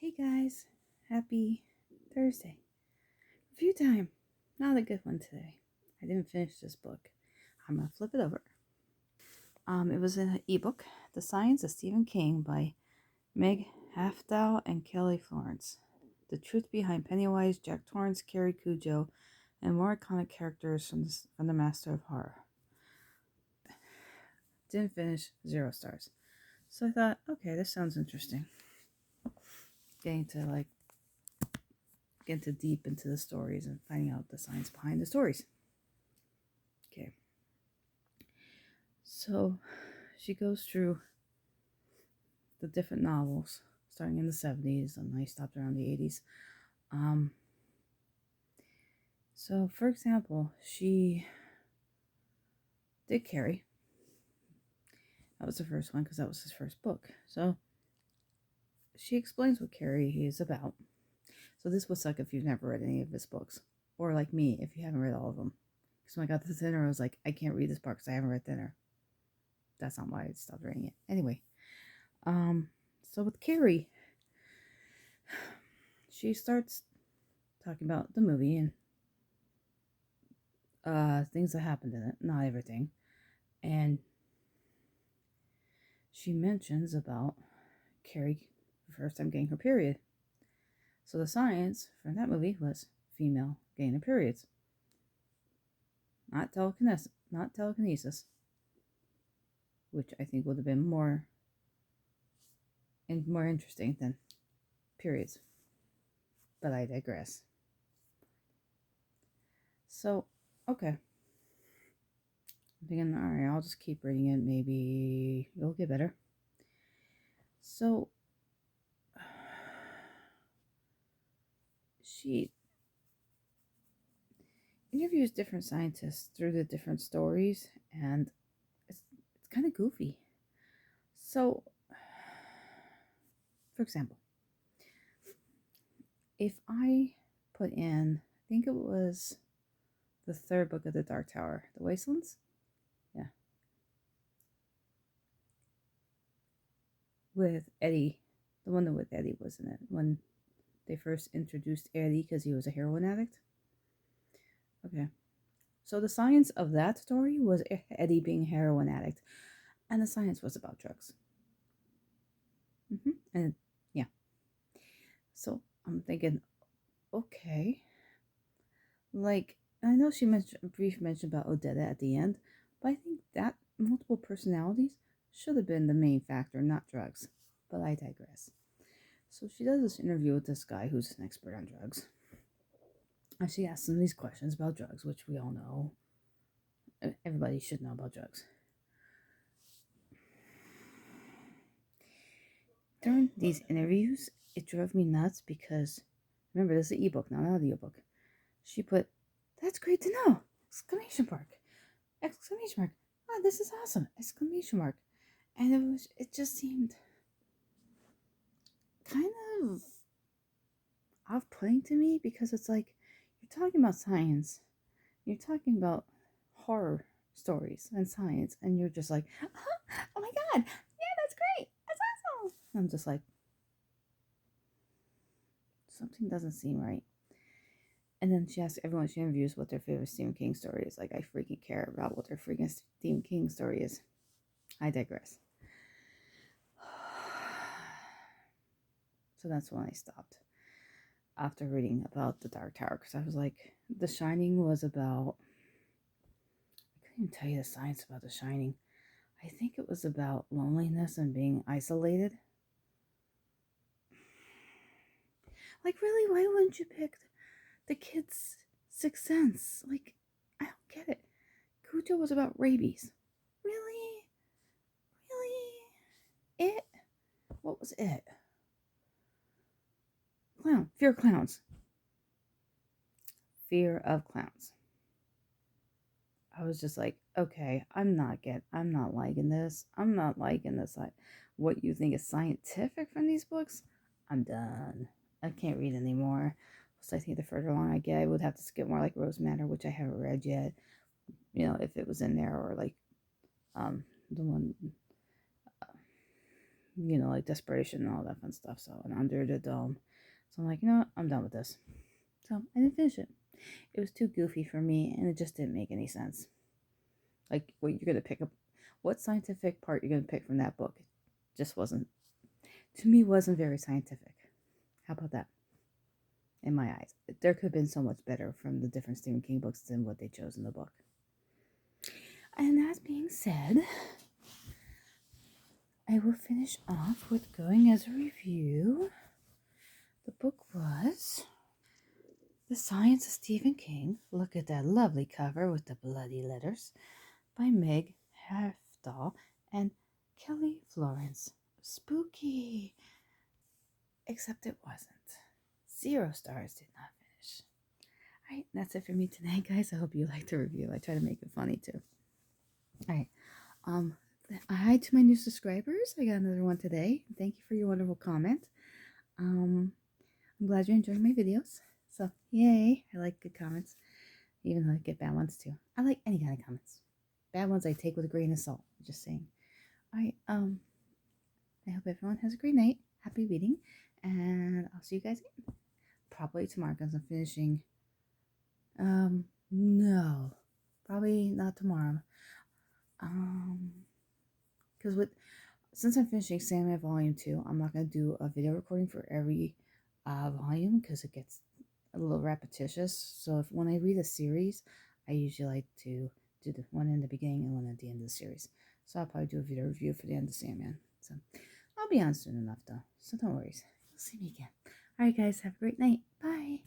Hey guys, happy Thursday. Review time. Not a good one today. I didn't finish this book. I'm gonna flip it over. It was an ebook, The Science of Stephen King by Meg Hafdahl and Kelly Florence. The truth behind Pennywise, Jack Torrance, Carrie Cujo, and more iconic characters from the Master of Horror. Didn't finish, 0 stars. So I thought, okay, this sounds interesting. Get deep into the stories and finding out the science behind the stories. Okay. So she goes through the different novels starting in the 70s and I stopped around the 80s. So, for example, she did Carrie. That was the first one because that was his first book. So she explains what Carrie is about. So this would suck if you've never read any of his books. Or like me, if you haven't read all of them. Because when I got to Thinner, I was like, I can't read this part because I haven't read Thinner. That's not why I stopped reading it. Anyway, so with Carrie, she starts talking about the movie and things that happened in it, not everything. And she mentions about Carrie the first time getting her period. So the science from that movie was female getting her periods. Not telekinesis, which I think would have been more interesting than periods. But I digress. So, okay. I'm thinking, alright, I'll just keep reading it. Maybe it'll get better. So, she interviews different scientists through the different stories, and it's kind of goofy. So, for example, if I put in, I think it was the third book of the Dark Tower, The Wastelands? Yeah. With Eddie, the one that with Eddie was in it, when they first introduced Eddie because he was a heroin addict. Okay. So the science of that story was Eddie being a heroin addict, and the science was about drugs. And yeah. So I'm thinking, okay. Like, I know she mentioned a brief mention about Odetta at the end, but I think that multiple personalities should have been the main factor, not drugs. But I digress. So she does this interview with this guy who's an expert on drugs. And she asks him these questions about drugs, which we all know. Everybody should know about drugs. During these interviews, it drove me nuts because, remember, this is an ebook, not an audiobook. She put, "That's great to know!" Exclamation mark. Exclamation mark. "Oh, this is awesome!" Exclamation mark. And it just seemed kind of off-putting to me because it's like, you're talking about science. You're talking about horror stories and science, and you're just like, oh my god, yeah, that's great, that's awesome. I'm just like, something doesn't seem right. And then she asks everyone she interviews what their favorite Stephen King story is. Like, I freaking care about what their freaking Stephen King story is. I digress. So that's when I stopped after reading about the Dark Tower, because I was like, The Shining was about, I couldn't even tell you the science about The Shining. I think it was about loneliness and being isolated. Like, really, why wouldn't you pick the kid's Sixth Sense? Like, I don't get it. Cujo was about rabies. Really? Really? It? What was it? Clown. Fear of clowns. Fear of clowns. I was just like, okay, I'm not liking this. I'm not liking this. What you think is scientific from these books? I'm done. I can't read anymore. So I think the further along I get, I would have to skip more like Rose Matter, which I haven't read yet. You know, if it was in there, or like the one like desperation and all that fun stuff. So, and Under the Dome. So I'm like, you know what? I'm done with this. So I didn't finish it. It was too goofy for me, and it just didn't make any sense. Like, what you're gonna pick up, what scientific part you're gonna pick from that book, just wasn't, to me, wasn't very scientific. How about that? In my eyes, there could have been so much better from the different Stephen King books than what they chose in the book. And that being said, I will finish off with going as a review. The book was The Science of Stephen King. Look at that lovely cover with the bloody letters by Meg Hafdahl and Kelly Florence. Spooky. Except it wasn't. 0 stars, did not finish. Alright, that's it for me tonight, guys. I hope you liked the review. I try to make it funny too. Alright. Hi to my new subscribers. I got another one today. Thank you for your wonderful comment. I'm glad you're enjoying my videos. So, yay. I like good comments. Even though I get bad ones too. I like any kind of comments. Bad ones I take with a grain of salt. Just saying. Alright, I hope everyone has a great night. Happy reading. And I'll see you guys again. Probably tomorrow because I'm finishing. No. Probably not tomorrow. Because since I'm finishing Sandman Volume 2, I'm not going to do a video recording for every volume because it gets a little repetitious. So when I read a series, I usually like to do the one in the beginning and one at the end of the series. So I'll probably do a video review for the end of Sandman. So I'll be on soon enough though. So don't worry. You'll see me again. Alright guys, have a great night. Bye.